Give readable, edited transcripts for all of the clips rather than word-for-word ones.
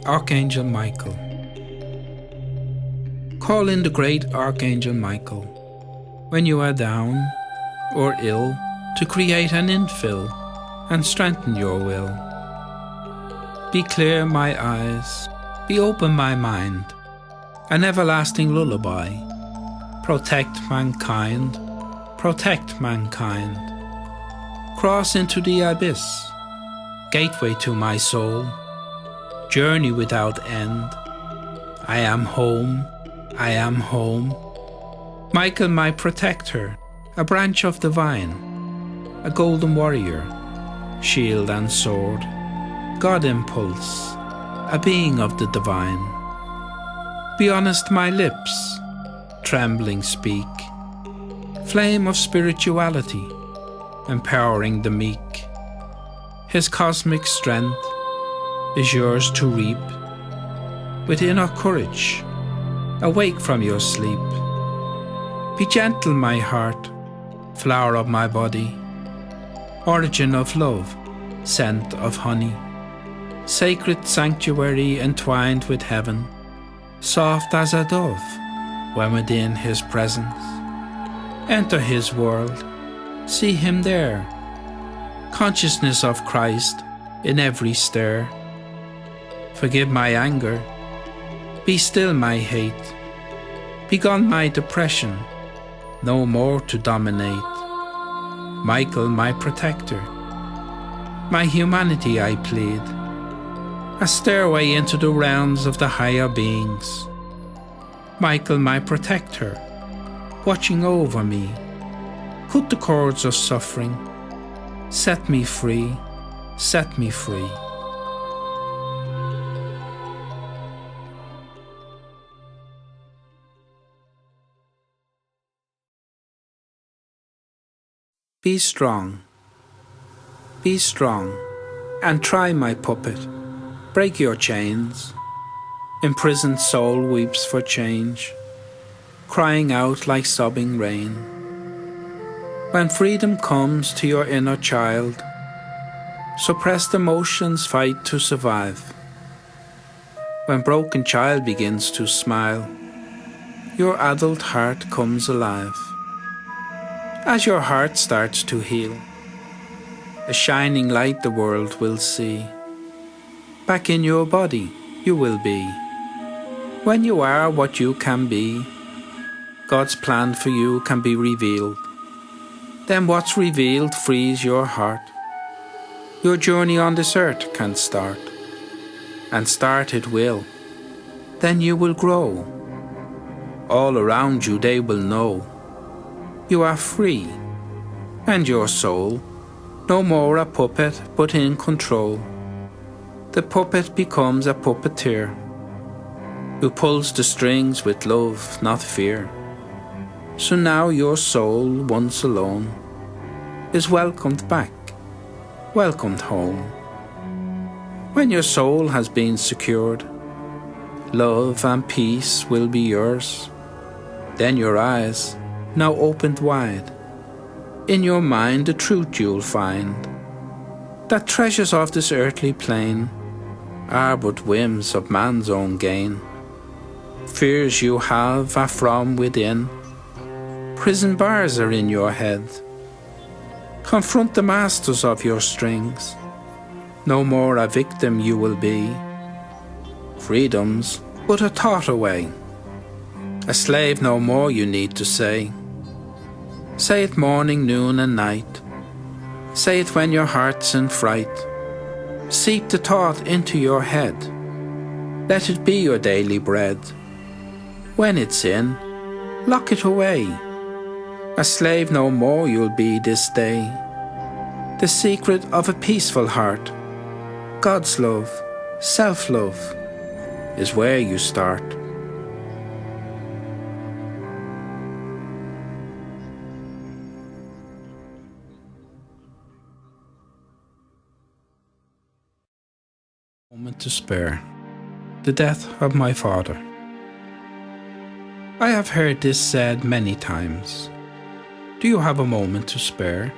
Archangel Michael. Call in the great Archangel Michael when you are down or ill to create an infill and strengthen your will. Be clear my eyes, be open my mind, an everlasting lullaby. Protect mankind, protect mankind. Cross into the abyss, gateway to my soul, journey without end. I am home, I am home. Michael my protector, a branch of the vine, a golden warrior, shield and sword, God impulse, a being of the divine. Be honest my lips, trembling speak, flame of spirituality, empowering the meek. His cosmic strength is yours to reap. With inner courage, awake from your sleep. Be gentle, my heart, flower of my body, origin of love, scent of honey, sacred sanctuary entwined with heaven, soft as a dove when within his presence. Enter his world, see him there, consciousness of Christ in every stir. Forgive my anger, be still my hate, begone my depression, no more to dominate. Michael my protector, my humanity I plead, a stairway into the realms of the higher beings. Michael my protector, watching over me, cut the cords of suffering, set me free, set me free. Be strong, and try my puppet, break your chains. Imprisoned soul weeps for change, crying out like sobbing rain. When freedom comes to your inner child, suppressed emotions fight to survive. When broken child begins to smile, your adult heart comes alive. As your heart starts to heal, a shining light the world will see. Back in your body you will be. When you are what you can be, God's plan for you can be revealed. Then what's revealed frees your heart. Your journey on this earth can start, and start it will. Then you will grow. All around you they will know you are free, and your soul, no more a puppet but in control. The puppet becomes a puppeteer, who pulls the strings with love, not fear. So now your soul, once alone, is welcomed back, welcomed home. When your soul has been secured, love and peace will be yours. Then your eyes, now opened wide, in your mind the truth you'll find, that treasures of this earthly plane are but whims of man's own gain. Fears you have are from within, prison bars are in your head. Confront the masters of your strings, no more a victim you will be. Freedom's but a thought away, a slave no more you need to say. Say it morning, noon and night, say it when your heart's in fright. Seep the thought into your head, let it be your daily bread. When it's in, lock it away. A slave no more you'll be this day. The secret of a peaceful heart, God's love, self-love, is where you start. Moment to spare. The death of my father. I have heard this said many times. Do you have a moment to spare?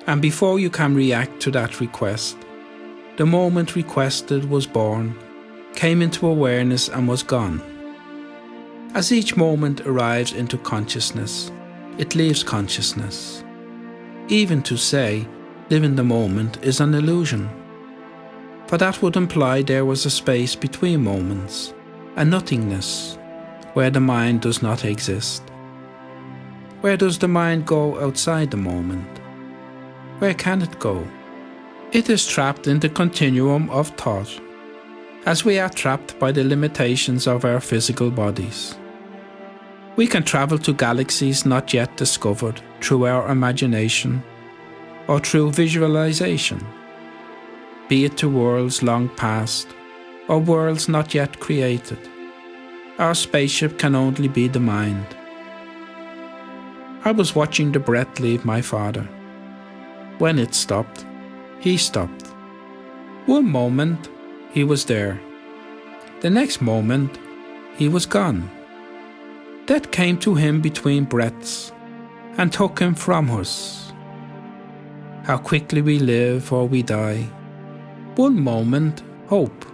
And before you can react to that request, the moment requested was born came into awareness and was gone. As each moment arrives into consciousness, it leaves consciousness. Even to say, live in the moment is an illusion, for that would imply there was a space between moments, a nothingness, where the mind does not exist. Where does the mind go outside the moment? Where can it go? It is trapped in the continuum of thought, as we are trapped by the limitations of our physical bodies. We can travel to galaxies not yet discovered through our imagination or through visualization, be it to worlds long past or worlds not yet created. Our spaceship can only be the mind. I was watching the breath leave my father. When it stopped, he stopped. One moment, he was there. The next moment, he was gone. Death came to him between breaths and took him from us. How quickly we live or we die. One moment, hope.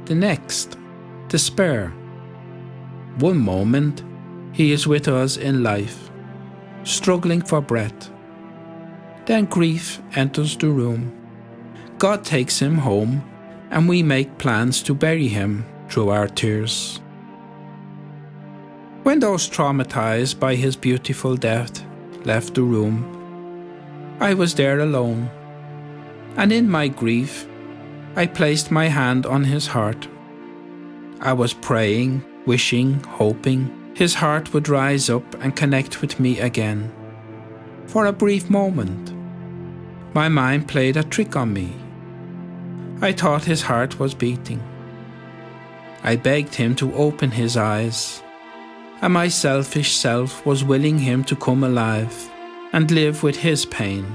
The next, despair. One moment, he is with us in life, struggling for breath. Then grief enters the room. God takes him home, and we make plans to bury him through our tears. When those traumatized by his beautiful death left the room, I was there alone, and in my grief, I placed my hand on his heart. I was praying, wishing, hoping his heart would rise up and connect with me again. For a brief moment, my mind played a trick on me. I thought his heart was beating. I begged him to open his eyes, and my selfish self was willing him to come alive and live with his pain,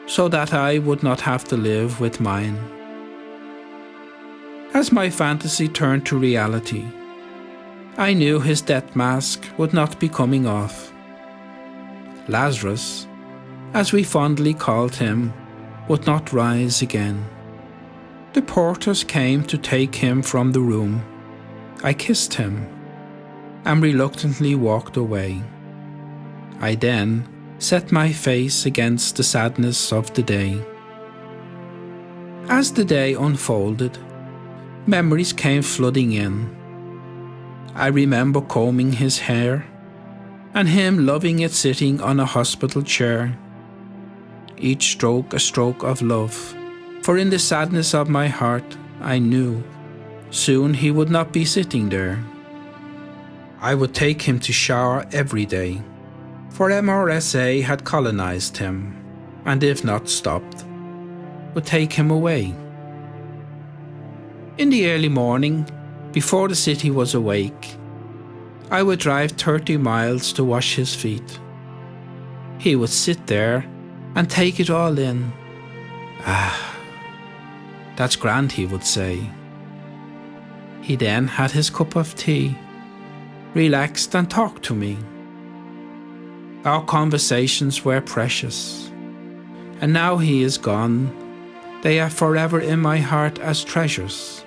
so that I would not have to live with mine. As my fantasy turned to reality, I knew his death mask would not be coming off. Lazarus, as we fondly called him, would not rise again. The porters came to take him from the room. I kissed him and reluctantly walked away. I then set my face against the sadness of the day. As the day unfolded, memories came flooding in. I remember combing his hair and him loving it sitting on a hospital chair. Each stroke a stroke of love, for in the sadness of my heart I knew soon he would not be sitting there. I would take him to shower every day, for MRSA had colonized him, and if not stopped, would take him away. In the early morning, before the city was awake, I would drive 30 miles to wash his feet. He would sit there and take it all in. "Ah, that's grand," he would say. He then had his cup of tea, relaxed and talked to me. Our conversations were precious, and now he is gone, they are forever in my heart as treasures.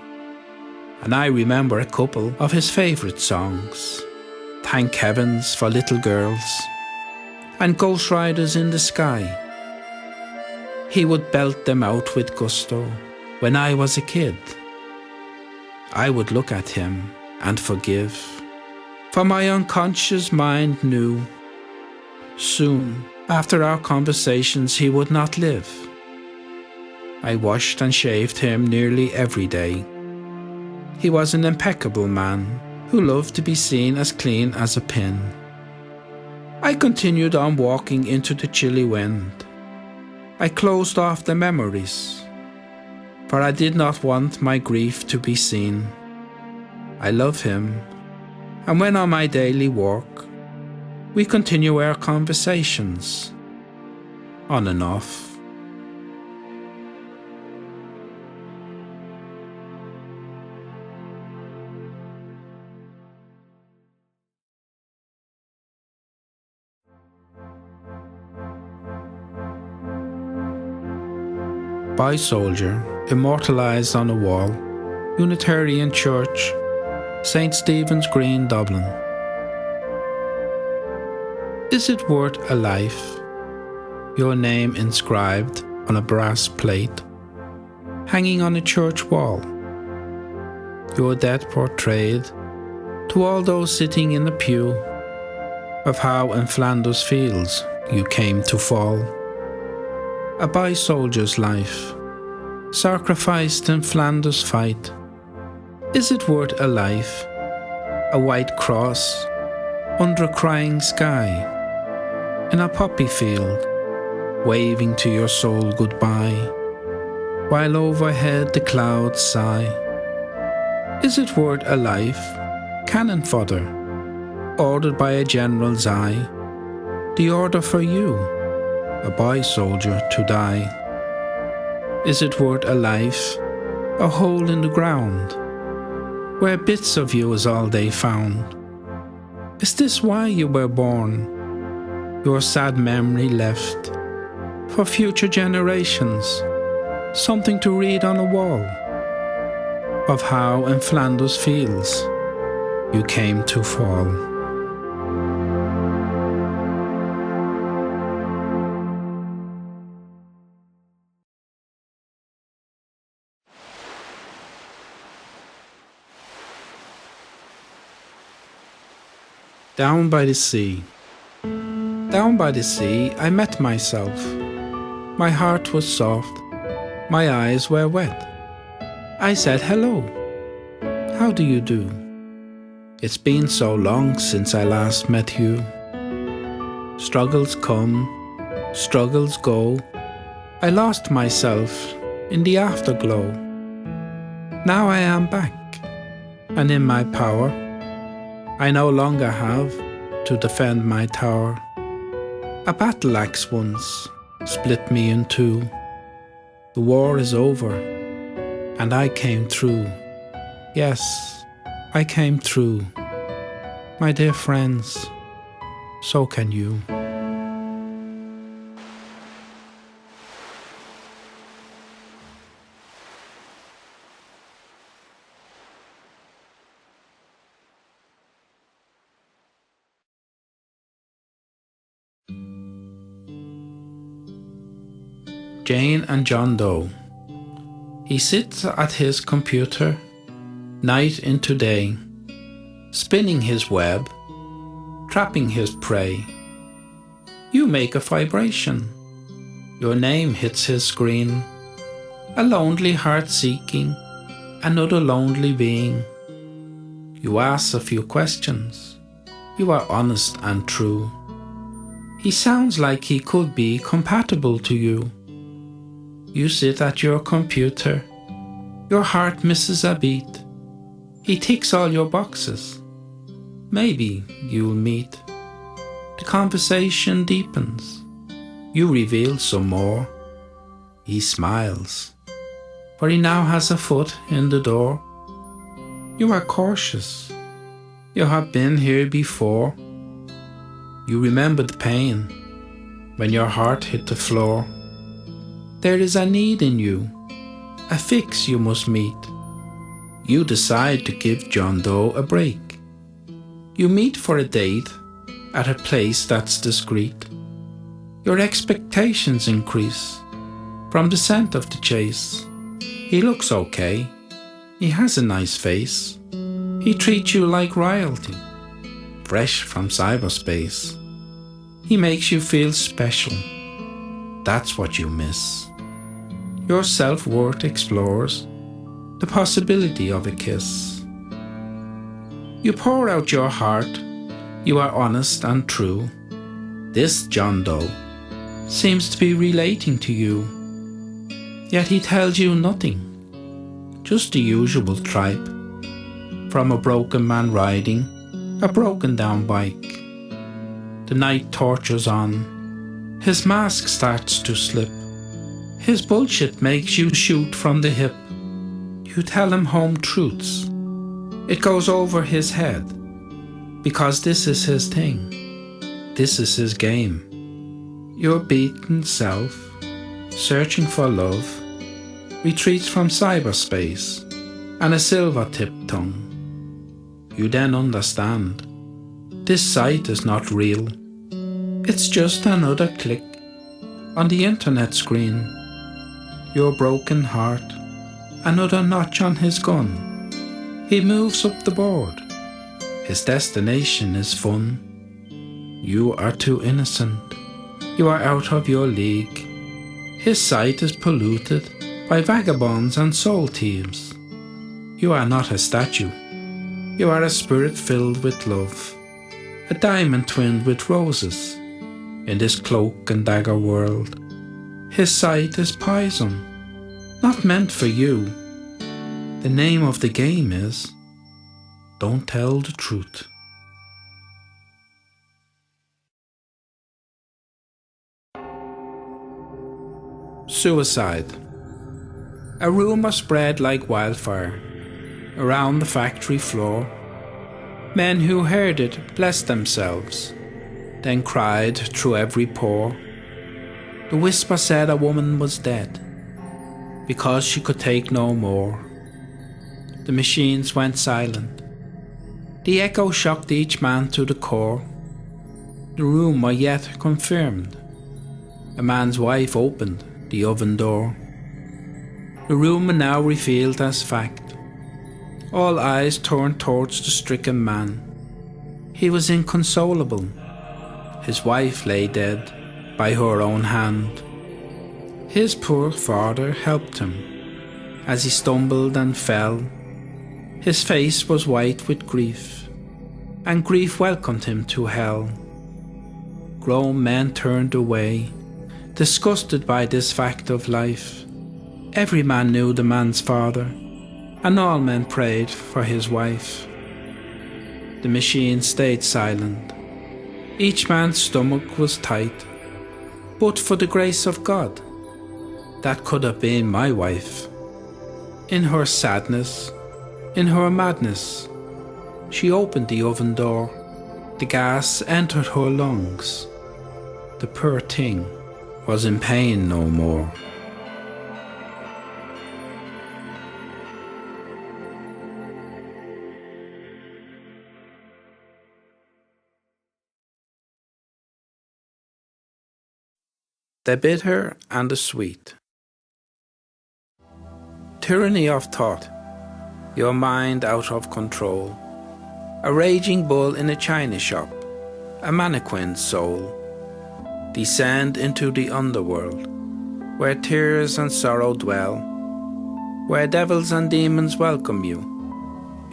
And I remember a couple of his favourite songs, Thank Heavens for Little Girls and Ghost Riders in the Sky. He would belt them out with gusto when I was a kid. I would look at him and forgive, for my unconscious mind knew soon after our conversations he would not live. I washed and shaved him nearly every day. He was an impeccable man who loved to be seen as clean as a pin. I continued on walking into the chilly wind. I closed off the memories, for I did not want my grief to be seen. I love him, and when on my daily walk, we continue our conversations, on and off. By soldier, immortalized on a wall, Unitarian Church, St. Stephen's Green, Dublin. Is it worth a life? Your name inscribed on a brass plate, hanging on a church wall. Your death portrayed to all those sitting in the pew of how in Flanders fields you came to fall. A boy soldier's life, sacrificed in Flanders fight. Is it worth a life? A white cross under a crying sky, in a poppy field, waving to your soul goodbye, while overhead the clouds sigh. Is it worth a life? Cannon fodder, ordered by a general's eye, the order for you, a boy soldier, to die. Is it worth a life? A hole in the ground, where bits of you is all they found. Is this why you were born? Your sad memory left for future generations, something to read on a wall of how in Flanders fields you came to fall. Down by the sea. Down by the sea I met myself. My heart was soft, my eyes were wet. I said hello, how do you do? It's been so long since I last met you. Struggles come, struggles go. I lost myself in the afterglow. Now I am back, and in my power I no longer have to defend my tower. A battle axe once split me in two. The war is over, and I came through. Yes, I came through. My dear friends, so can you. Jane and John Doe. He sits at his computer, night into day, spinning his web, trapping his prey. You make a vibration, your name hits his screen, a lonely heart seeking another lonely being. You ask a few questions, you are honest and true. He sounds like he could be compatible to you. You sit at your computer, your heart misses a beat. He ticks all your boxes. Maybe you'll meet. The conversation deepens. You reveal some more. He smiles, for he now has a foot in the door. You are cautious. You have been here before. You remember the pain when your heart hit the floor. There is a need in you, a fix you must meet. You decide to give John Doe a break. You meet for a date at a place that's discreet. Your expectations increase from the scent of the chase. He looks okay, he has a nice face. He treats you like royalty, fresh from cyberspace. He makes you feel special, that's what you miss. Your self-worth explores the possibility of a kiss. You pour out your heart, you are honest and true. This John Doe seems to be relating to you, yet he tells you nothing, just the usual tripe, from a broken man riding a broken down bike. The night tortures on, his mask starts to slip. His bullshit makes you shoot from the hip. You tell him home truths. It goes over his head, because this is his thing. This is his game. Your beaten self, searching for love, retreats from cyberspace. and a silver-tipped tongue. You then understand. This sight is not real. It's just another click on the internet screen. Your broken heart, another notch on his gun. He moves up the board. His destination is fun. You are too innocent. You are out of your league. His sight is polluted by vagabonds and soul thieves. You are not a statue. You are a spirit filled with love, a diamond twinned with roses. In this cloak and dagger world, his sight is poison, not meant for you. The name of the game is, don't tell the truth. Suicide. A rumour spread like wildfire around the factory floor. Men who heard it blessed themselves, then cried through every pore. The whisper said a woman was dead, because she could take no more. The machines went silent. The echo shocked each man to the core. The rumour yet confirmed. A man's wife opened the oven door. The rumour now revealed as fact. All eyes turned towards the stricken man. He was inconsolable. His wife lay dead by her own hand. His poor father helped him as he stumbled and fell. His face was white with grief, and grief welcomed him to hell. Grown men turned away, disgusted by this fact of life. Every man knew the man's father, and all men prayed for his wife. The machine stayed silent. Each man's stomach was tight. But for the grace of God, that could have been my wife. In her sadness, in her madness, she opened the oven door. The gas entered her lungs. The poor thing was in pain no more. The bitter and the sweet. Tyranny of thought, your mind out of control. A raging bull in a china shop, a mannequin's soul. Descend into the underworld, where tears and sorrow dwell, where devils and demons welcome you,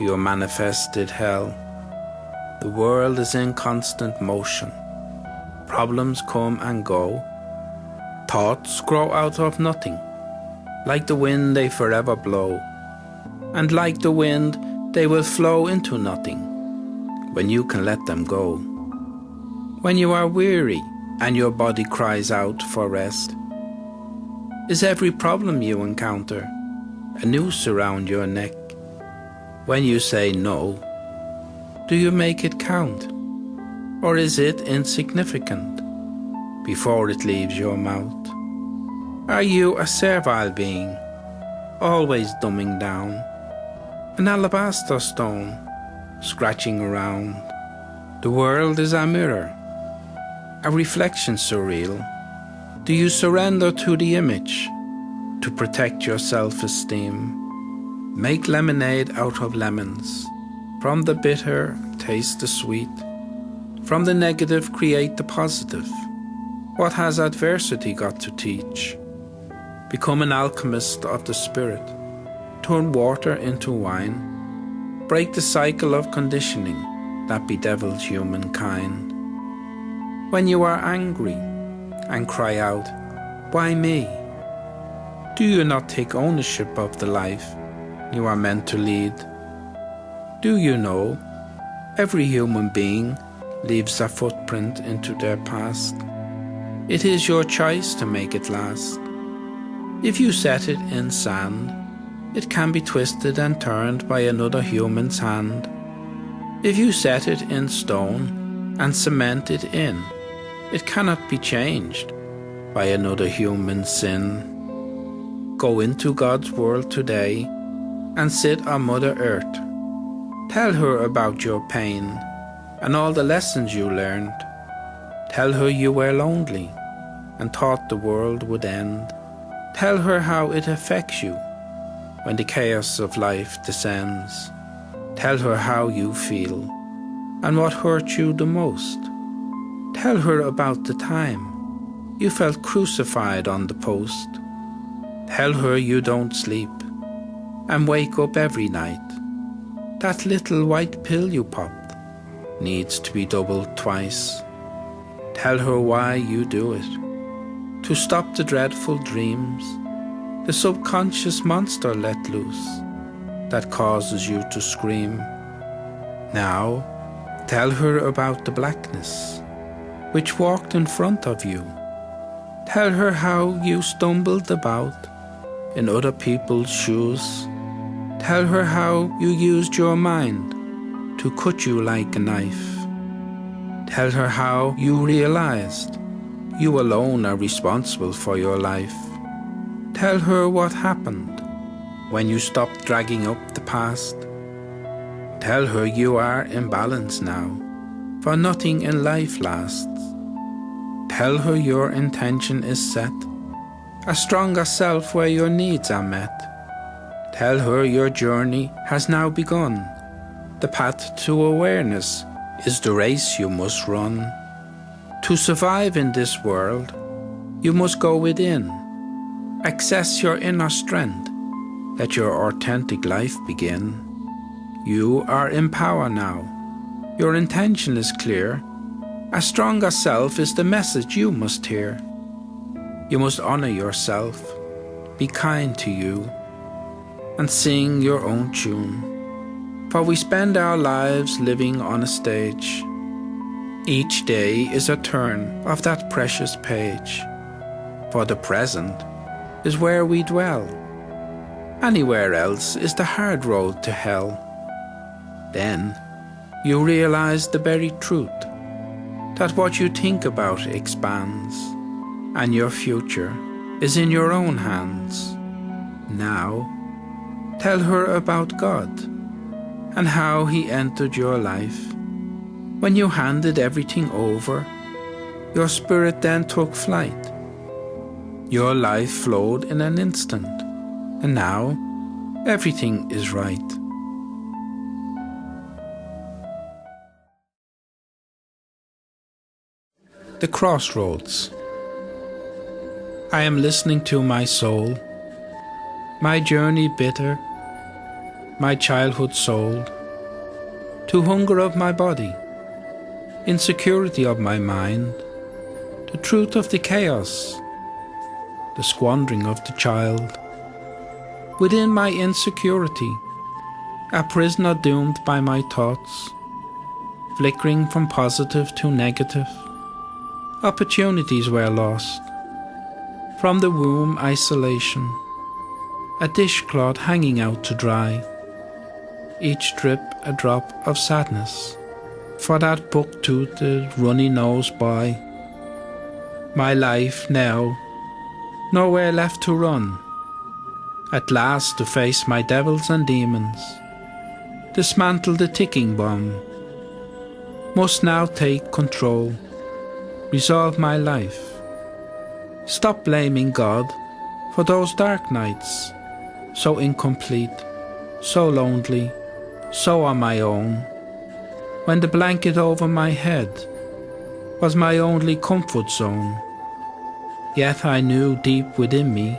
your manifested hell. The world is in constant motion. Problems come and go. Thoughts grow out of nothing. Like the wind they forever blow, and like the wind they will flow into nothing when you can let them go. When you are weary and your body cries out for rest, is every problem you encounter a noose around your neck? When you say no, do you make it count, or is it insignificant before it leaves your mouth? Are you a servile being, always dumbing down, an alabaster stone, scratching around? The world is a mirror, a reflection surreal. Do you surrender to the image to protect your self-esteem? Make lemonade out of lemons. From the bitter, taste the sweet. From the negative, create the positive. What has adversity got to teach? Become an alchemist of the spirit. Turn water into wine. Break the cycle of conditioning that bedevils humankind. When you are angry and cry out, "Why me?" do you not take ownership of the life you are meant to lead? Do you know every human being leaves a footprint into their past? It is your choice to make it last. If you set it in sand, it can be twisted and turned by another human's hand. If you set it in stone and cement it in, it cannot be changed by another human's sin. Go into God's world today and sit on Mother Earth. Tell her about your pain and all the lessons you learned. Tell her you were lonely and thought the world would end. Tell her how it affects you when the chaos of life descends. Tell her how you feel and what hurt you the most. Tell her about the time you felt crucified on the post. Tell her you don't sleep and wake up every night. That little white pill you popped needs to be doubled twice. Tell her why you do it, to stop the dreadful dreams, the subconscious monster let loose that causes you to scream. Now, tell her about the blackness which walked in front of you. Tell her how you stumbled about in other people's shoes. Tell her how you used your mind to cut you like a knife. Tell her how you realized you alone are responsible for your life. Tell her what happened when you stopped dragging up the past. Tell her you are in balance now, for nothing in life lasts. Tell her your intention is set, a stronger self where your needs are met. Tell her your journey has now begun. The path to awareness is the race you must run. To survive in this world, you must go within. Access your inner strength. Let your authentic life begin. You are in power now. Your intention is clear. A stronger self is the message you must hear. You must honor yourself, be kind to you, and sing your own tune. For we spend our lives living on a stage. Each day is a turn of that precious page. For the present is where we dwell. Anywhere else is the hard road to hell. Then you realize the buried truth, that what you think about expands, and your future is in your own hands. Now, tell her about God and how He entered your life. When you handed everything over, your spirit then took flight. Your life flowed in an instant, and now everything is right. The Crossroads. I am listening to my soul, my journey bitter, my childhood sold, to hunger of my body, insecurity of my mind, the truth of the chaos, the squandering of the child. Within my insecurity, a prisoner doomed by my thoughts, flickering from positive to negative. Opportunities were lost. From the womb isolation, a dishcloth hanging out to dry, each drip a drop of sadness for that buck-toothed, runny-nosed boy. My life now, nowhere left to run, at last to face my devils and demons, dismantle the ticking bomb, must now take control, resolve my life. Stop blaming God for those dark nights, so incomplete, so lonely, so on my own, when the blanket over my head was my only comfort zone. Yet I knew deep within me,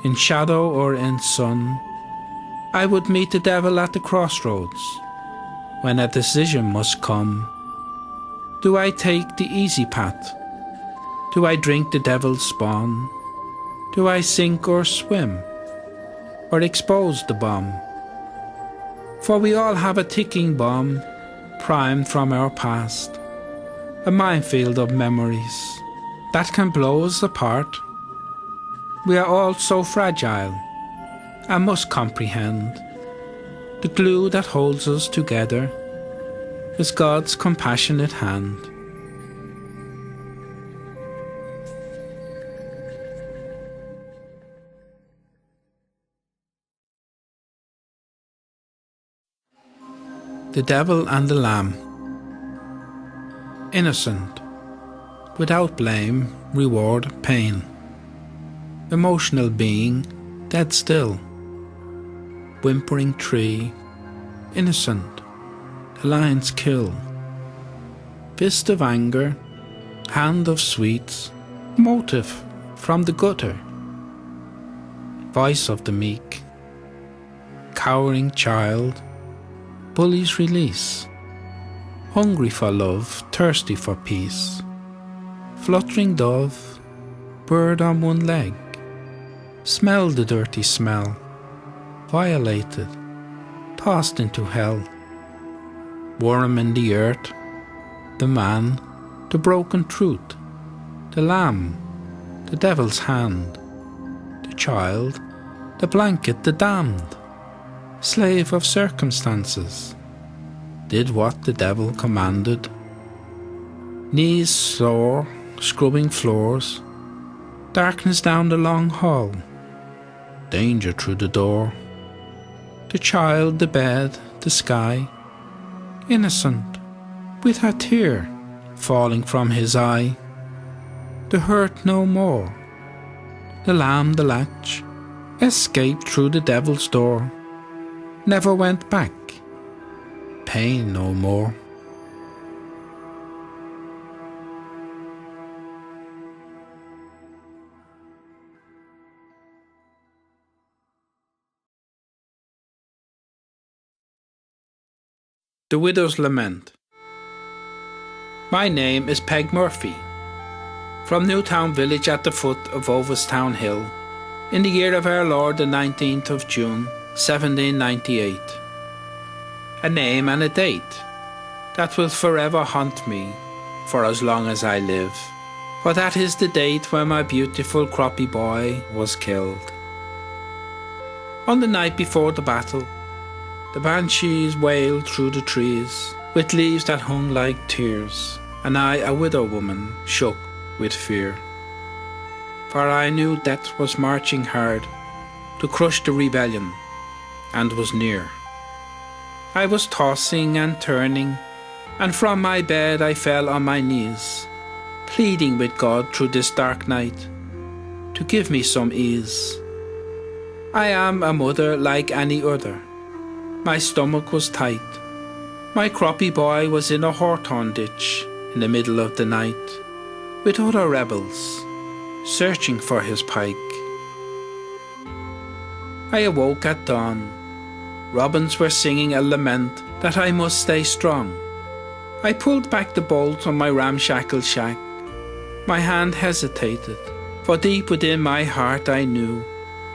in shadow or in sun, I would meet the devil at the crossroads, when a decision must come. Do I take the easy path? Do I drink the devil's spawn? Do I sink or swim, or expose the bomb? For we all have a ticking bomb, primed from our past, a minefield of memories that can blow us apart. We are all so fragile, and must comprehend the glue that holds us together is God's compassionate hand. The Devil and the Lamb. Innocent, without blame, reward, pain. Emotional being, dead still. Whimpering tree, innocent, the lion's kill. Fist of anger, hand of sweets, motive from the gutter. Voice of the meek, cowering child, bully's release. Hungry for love, thirsty for peace. Fluttering dove, bird on one leg. Smell the dirty smell. Violated, tossed into hell. Worm in the earth, the man, the broken truth. The lamb, the devil's hand. The child, the blanket, the damned. Slave of circumstances. Did what the devil commanded. Knees sore, scrubbing floors. Darkness down the long hall. Danger through the door. The child, the bed, the sky. Innocent, with her tear falling from his eye. The hurt no more. The lamb, the latch, escaped through the devil's door. Never went back. Pain no more. The Widow's Lament. My name is Peg Murphy, from Newtown village at the foot of Ovidstown Hill, in the year of our Lord the 19th of June, 1798. A name and a date that will forever haunt me for as long as I live, for that is the date when my beautiful croppy boy was killed. On the night before the battle, the banshees wailed through the trees, with leaves that hung like tears, and I, a widow woman, shook with fear. For I knew death was marching hard to crush the rebellion, and was near. I was tossing and turning, and from my bed I fell on my knees, pleading with God through this dark night to give me some ease. I am a mother like any other. My stomach was tight. My croppy boy was in a hawthorn ditch in the middle of the night, with other rebels searching for his pike. I awoke at dawn. Robins were singing a lament that I must stay strong. I pulled back the bolt on my ramshackle shack. My hand hesitated, for deep within my heart I knew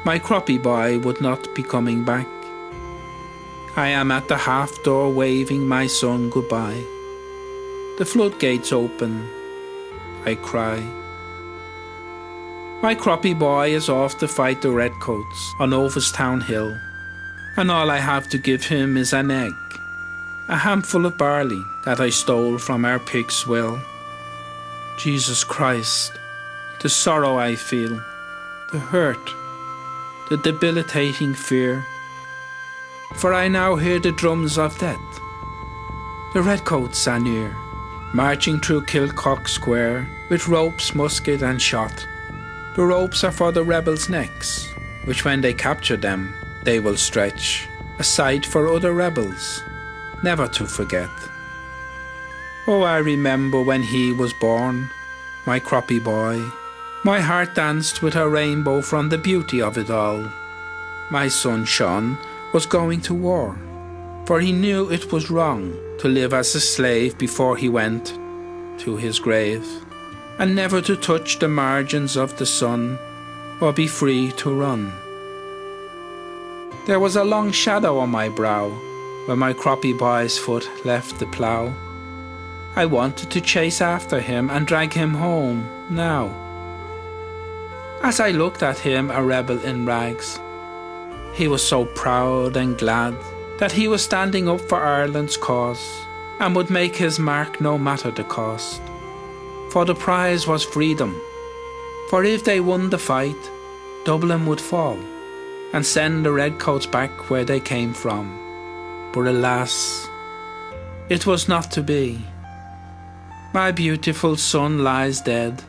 my croppy boy would not be coming back. I am at the half door waving my son goodbye. The floodgates open. I cry. My croppy boy is off to fight the redcoats on Ovidstown Hill, and all I have to give him is an egg, a handful of barley that I stole from our pig's swill. Jesus Christ, the sorrow I feel, the hurt, the debilitating fear, for I now hear the drums of death. The redcoats are near, marching through Kilcock Square with ropes, musket and shot. The ropes are for the rebels' necks, which when they capture them, they will stretch, a sight for other rebels, never to forget. Oh, I remember when he was born, my croppy boy. My heart danced with a rainbow from the beauty of it all. My son Sean was going to war, for he knew it was wrong to live as a slave before he went to his grave, and never to touch the margins of the sun, or be free to run. There was a long shadow on my brow when my croppy boy's foot left the plough. I wanted to chase after him and drag him home now. As I looked at him, a rebel in rags, he was so proud and glad that he was standing up for Ireland's cause, and would make his mark no matter the cost. For the prize was freedom, for if they won the fight, Dublin would fall, and send the redcoats back where they came from. But alas, It was not to be. My beautiful son lies dead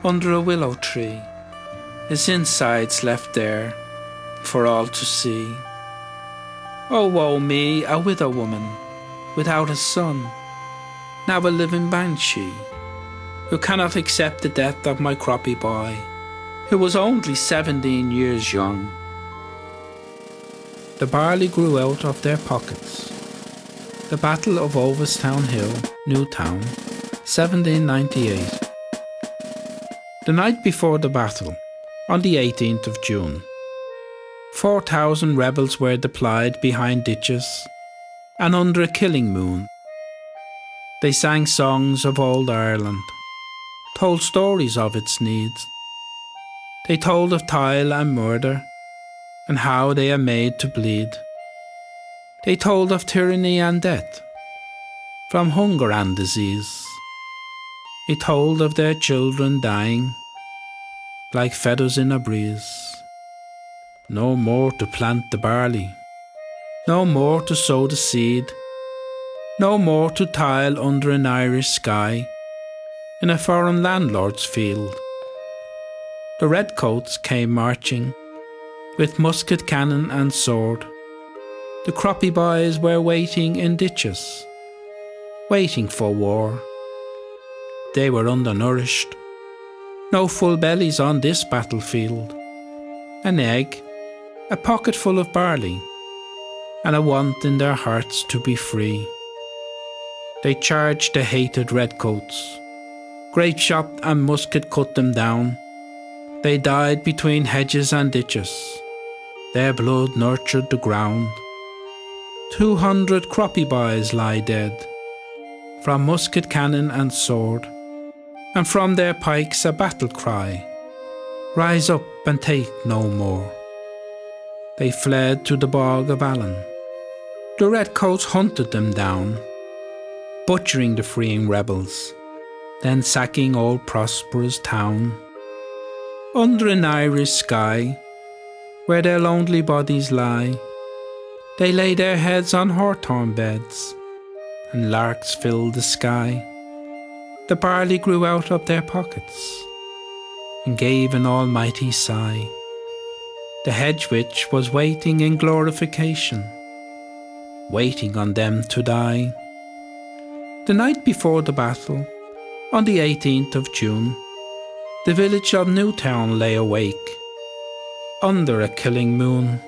under a willow tree, his insides left there for all to see. Oh, woe me, a widow woman without a son, now a living banshee, who cannot accept the death of my croppy boy, who was only 17 years young. The barley grew out of their pockets. The Battle of Ovidstown Hill, Newtown, 1798. The night before the battle, on the 18th of June, 4,000 rebels were deployed behind ditches and under a killing moon. They sang songs of old Ireland, told stories of its needs. They told of toil and murder, and how they are made to bleed. They told of tyranny and death, from hunger and disease. They told of their children dying, like feathers in a breeze. No more to plant the barley, no more to sow the seed, no more to toil under an Irish sky, in a foreign landlord's field. The redcoats came marching, with musket, cannon and sword. The croppy boys were waiting in ditches, waiting for war. They were undernourished, no full bellies on this battlefield. An egg, a pocket full of barley, and a want in their hearts to be free. They charged the hated redcoats. Grape shot and musket cut them down. They died between hedges and ditches. Their blood nurtured the ground. 200 croppy boys lie dead, from musket, cannon and sword, and from their pikes a battle cry, rise up and take no more. They fled to the bog of Allen. The redcoats hunted them down, butchering the freeing rebels, then sacking old Prosperous town. Under an Irish sky, where their lonely bodies lie, they lay their heads on hawthorn beds, and larks filled the sky. The barley grew out of their pockets, and gave an almighty sigh. The hedge witch was waiting in glorification, waiting on them to die. The night before the battle, on the 18th of June, the village of Newtown lay awake, under a killing moon.